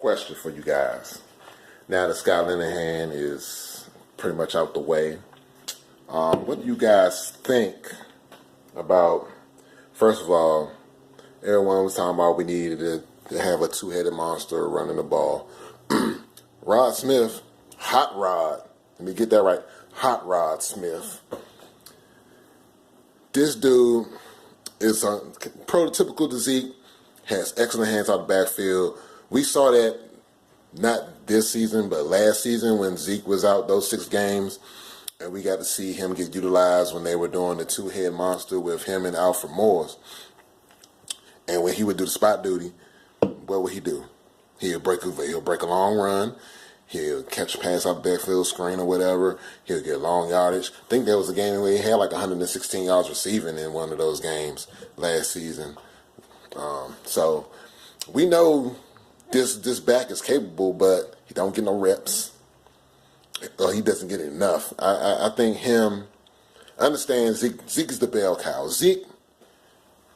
Question for you guys. Now that Scott Linehan is pretty much out the way, what do you guys think about, first of all, everyone was talking about we needed to have a two-headed monster running the ball. Rod Smith, Hot Rod, let me get that right, Hot Rod Smith. This dude is a prototypical to Zeke, has excellent hands out the backfield. We saw that not this season, but last season when Zeke was out those 6 games, and we got to see him get utilized when they were doing the two-head monster with him and Alfred Morris. And when he would do the spot duty, what would he do? He'll break a long run. He'll catch a pass out the backfield screen or whatever. He'll get long yardage. I think there was a game where he had like 116 yards receiving in one of those games last season. So we know this back is capable, but he don't get no reps. Or he doesn't get enough. I think I understand Zeke is the bell cow. Zeke,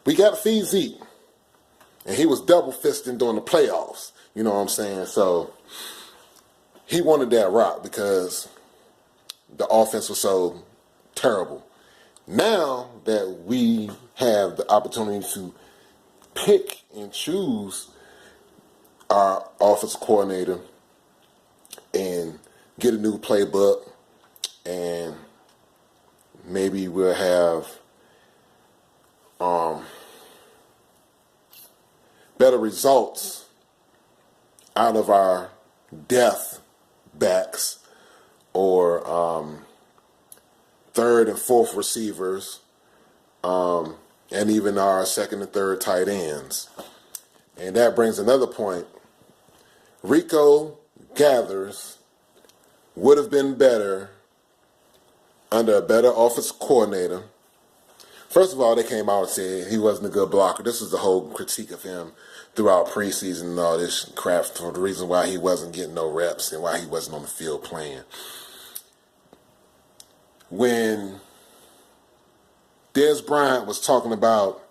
we got to feed Zeke. And he was double fisting during the playoffs. You know what I'm saying? So he wanted that rock because the offense was so terrible. Now that we have the opportunity to pick and choose our offensive coordinator and get a new playbook, and maybe we'll have better results out of our depth backs or third and fourth receivers, and even our second and third tight ends. And that brings another point. Rico Gathers would have been better under a better offensive coordinator. First of all, they came out and said he wasn't a good blocker. This is the whole critique of him throughout preseason and all this crap for the reason why he wasn't getting no reps and why he wasn't on the field playing. When Dez Bryant was talking about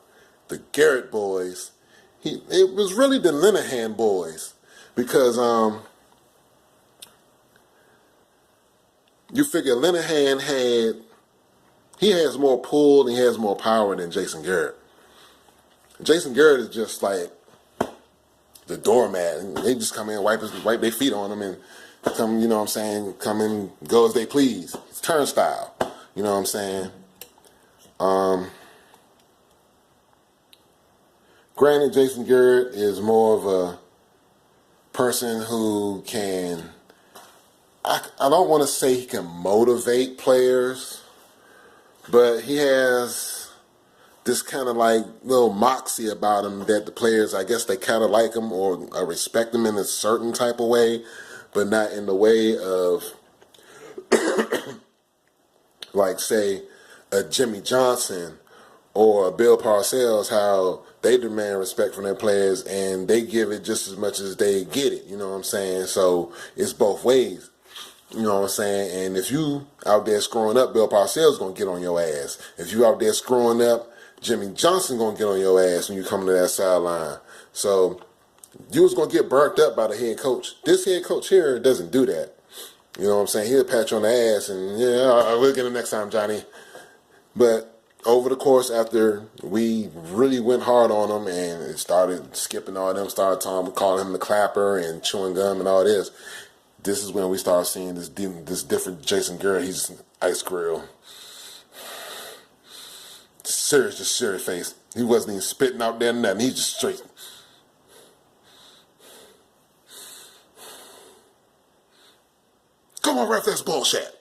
the Garrett boys, it was really the Linehan boys, because you figure Linehan has more pull and he has more power than Jason Garrett. Jason Garrett is just like the doormat. They just come in, wipe their feet on him and come, you know what I'm saying, come and go as they please. It's turnstile. You know what I'm saying? Granted, Jason Garrett is more of a person who can, I don't want to say he can motivate players, but he has this kind of like little moxie about him that the players, I guess they kind of like him or respect him in a certain type of way, but not in the way of like, say, a Jimmy Johnson or a Bill Parcells, how they demand respect from their players and they give it just as much as they get it. You know what I'm saying? So it's both ways. You know what I'm saying? And if you out there screwing up, Bill Parcells going to get on your ass. If you out there screwing up, Jimmy Johnson going to get on your ass when you come to that sideline. So you was going to get burnt up by the head coach. This head coach here doesn't do that. You know what I'm saying? He'll pat you on the ass and, yeah, we'll get him next time, Johnny. But over the course, after we really went hard on him and it started skipping all them, started calling him the clapper and chewing gum and all this, this is when we started seeing this different Jason Garrett. He's ice grill. Just serious face. He wasn't even spitting out there nothing. He's just straight. Come on, ref, that's bullshit.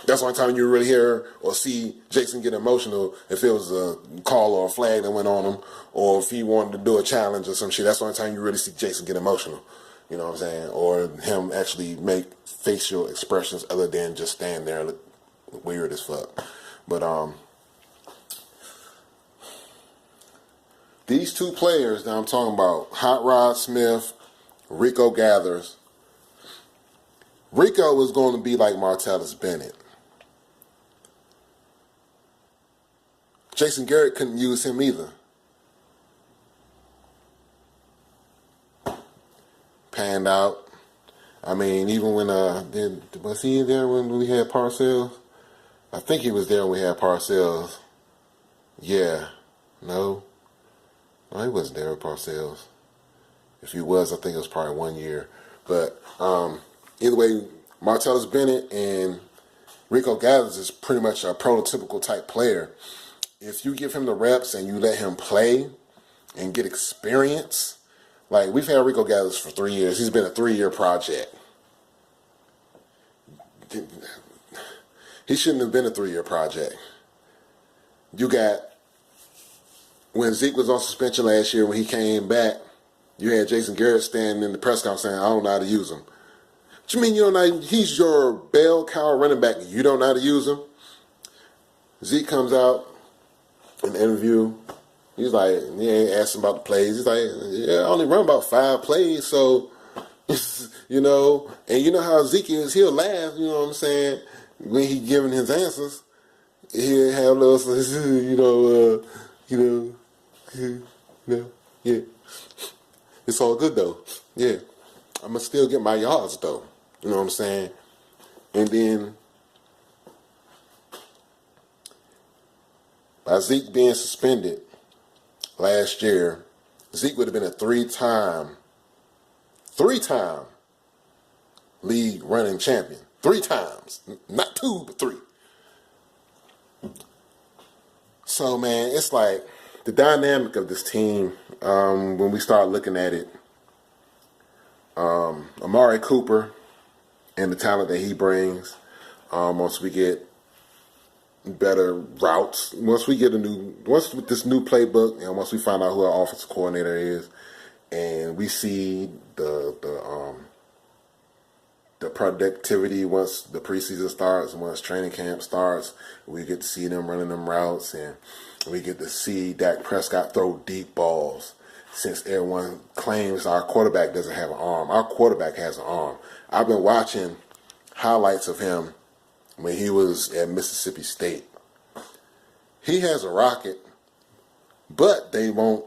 That's the only time you really hear or see Jason get emotional if it was a call or a flag that went on him, or if he wanted to do a challenge or some shit. That's the only time you really see Jason get emotional. You know what I'm saying? Or him actually make facial expressions other than just stand there and look weird as fuck. But these two players that I'm talking about, Hot Rod Smith, Rico Gathers, Rico was going to be like Martellus Bennett. Jason Garrett couldn't use him either. panned out. I mean, even when was he there when we had Parcells? I think he was there when we had Parcells. Yeah, no, he wasn't there with Parcells. If he was, I think it was probably 1 year. But either way, Martellus Bennett and Rico Gathers is pretty much a prototypical type player. If you give him the reps and you let him play and get experience, like we've had Rico Gathers for 3 years. He's been a 3-year project. He shouldn't have been a 3-year project. You got, when Zeke was on suspension last year, when he came back, you had Jason Garrett standing in the press conference saying, I don't know how to use him. What you mean you don't know? He's your bell cow running back. You don't know how to use him? Zeke comes out in the interview. He's like, he ain't asking about the plays. He's like, yeah, I only run about 5 plays, so, you know. And you know how Zeke is. He'll laugh, you know what I'm saying, when he giving his answers. He'll have a little, yeah. It's all good, though. Yeah. I'm going to still get my yards, though. You know what I'm saying? And then, by Zeke being suspended last year, Zeke would have been a 3-time league running champion. 3 times. Not 2, but 3. So, man, it's like the dynamic of this team, when we start looking at it, Amari Cooper and the talent that he brings, once we get better routes, once with this new playbook, and once we find out who our offensive coordinator is, and we see the productivity once the preseason starts, once training camp starts, we get to see them running them routes, and we get to see Dak Prescott throw deep balls. Since everyone claims our quarterback doesn't have an arm, our quarterback has an arm. I've been watching highlights of him when he was at Mississippi State. He has a rocket, but they won't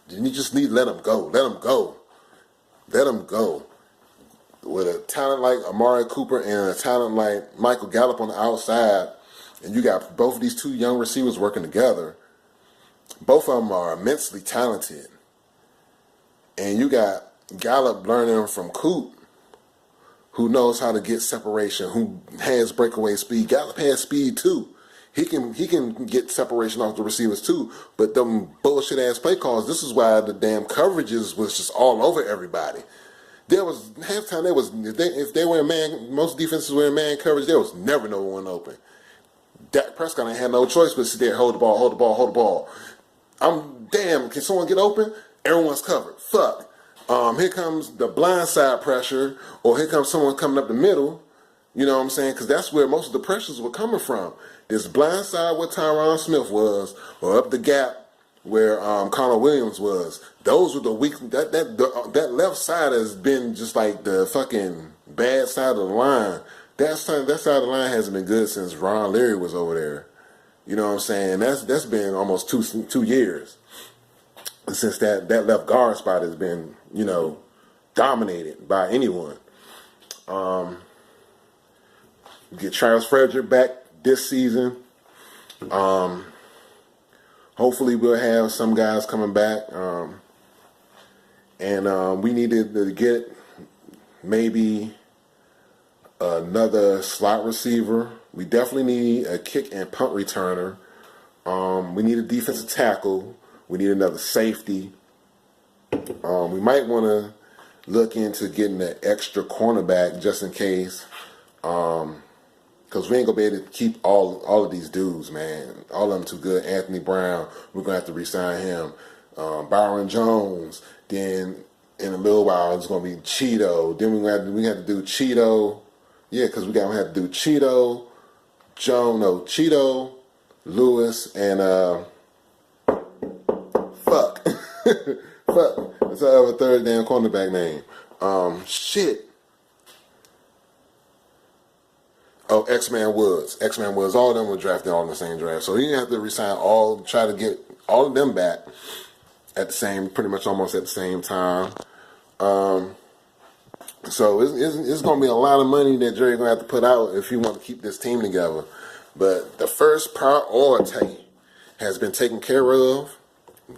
you just need to let him go. Let him go. Let him go. With a talent like Amari Cooper and a talent like Michael Gallup on the outside, and you got both of these 2 young receivers working together, both of them are immensely talented. And you got Gallup learning from Coop, who knows how to get separation, who has breakaway speed. Gallup has speed too. He can get separation off the receivers too. But them bullshit ass play calls, this is why the damn coverages was just all over everybody. There was halftime. If they were in man, most defenses were in man coverage. There was never no one open. Dak Prescott ain't had no choice but to sit there, hold the ball. Can someone get open? Everyone's covered. Fuck. Here comes the blind side pressure, or here comes someone coming up the middle. You know what I'm saying? Because that's where most of the pressures were coming from. This blind side where Tyron Smith was, or up the gap where Connor Williams was. Those were the weak. That left side has been just like the fucking bad side of the line. That side of the line hasn't been good since Ron Leary was over there. You know what I'm saying? That's been almost 2 years since that left guard spot has been, dominated by anyone. Get Charles Frederick back this season. Hopefully we'll have some guys coming back. And we needed to get maybe another slot receiver. We definitely need a kick and punt returner. We need a defensive tackle. We need another safety. We might want to look into getting an extra cornerback just in case. Because we ain't going to be able to keep all of these dudes, man. All of them too good. Anthony Brown, we're going to have to re-sign him. Byron Jones. Then in a little while, it's going to be Cheeto. Then we have to do Cheeto. Yeah, because we're going to have to do Cheeto, Cheeto, Lewis, and fuck. That's our third damn cornerback name. Shit. Oh, X-Man Woods. All of them were drafted all in the same draft. So you have to resign try to get all of them back at the same, pretty much almost at the same time. So it's going to be a lot of money that Jerry's going to have to put out if you want to keep this team together. But the first priority has been taken care of.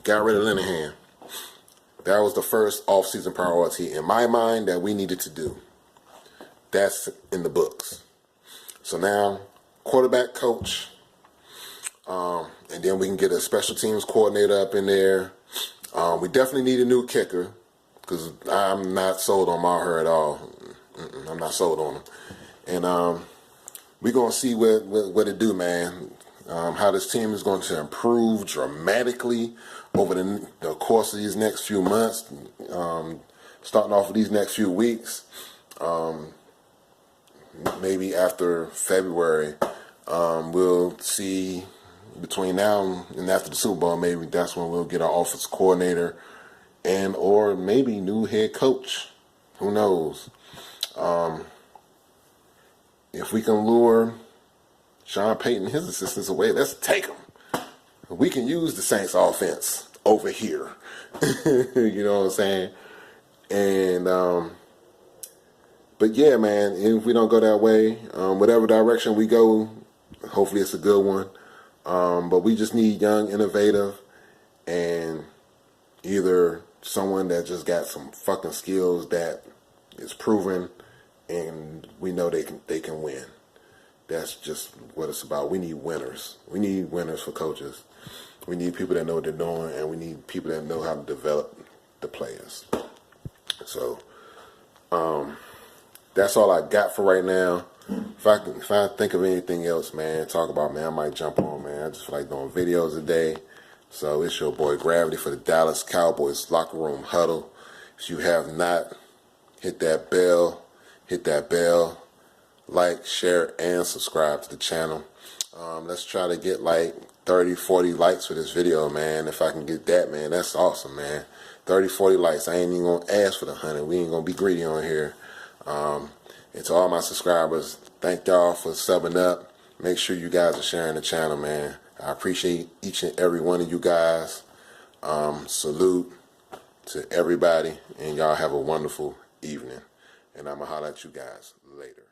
Got rid of Linehan. That was the first offseason priority in my mind that we needed to do. That's in the books. So now, quarterback coach, and then we can get a special teams coordinator up in there. We definitely need a new kicker because I'm not sold on Maher at all. I'm not sold on him. And we're going to see what it do, man. How this team is going to improve dramatically over the course of these next few months, starting off with these next few weeks. Maybe after February, we'll see between now and after the Super Bowl, maybe that's when we'll get our offensive coordinator and or maybe new head coach. Who knows? If we can lure Sean Payton and his assistants away, let's take them. We can use the Saints offense over here. You know what I'm saying? And but yeah, man, if we don't go that way, whatever direction we go, hopefully it's a good one. But we just need young, innovative, and either someone that just got some fucking skills that is proven, and we know they can win. That's just what it's about. We need winners. We need winners for coaches. We need people that know what they're doing, and we need people that know how to develop the players. So, that's all I got for right now. If I think of anything else, man, talk about, man, I might jump on, man. I just feel like doing videos today. So it's your boy Gravity for the Dallas Cowboys Locker Room Huddle. If you have not, hit that bell, like, share, and subscribe to the channel. Let's try to get like 30, 40 likes for this video, man. If I can get that, man, that's awesome, man. 30, 40 likes. I ain't even going to ask for the 100. We ain't going to be greedy on here. And to all my subscribers, thank y'all for subbing up. Make sure you guys are sharing the channel, man. I appreciate each and every one of you guys. Salute to everybody, and y'all have a wonderful evening. And I'm going to holler at you guys later.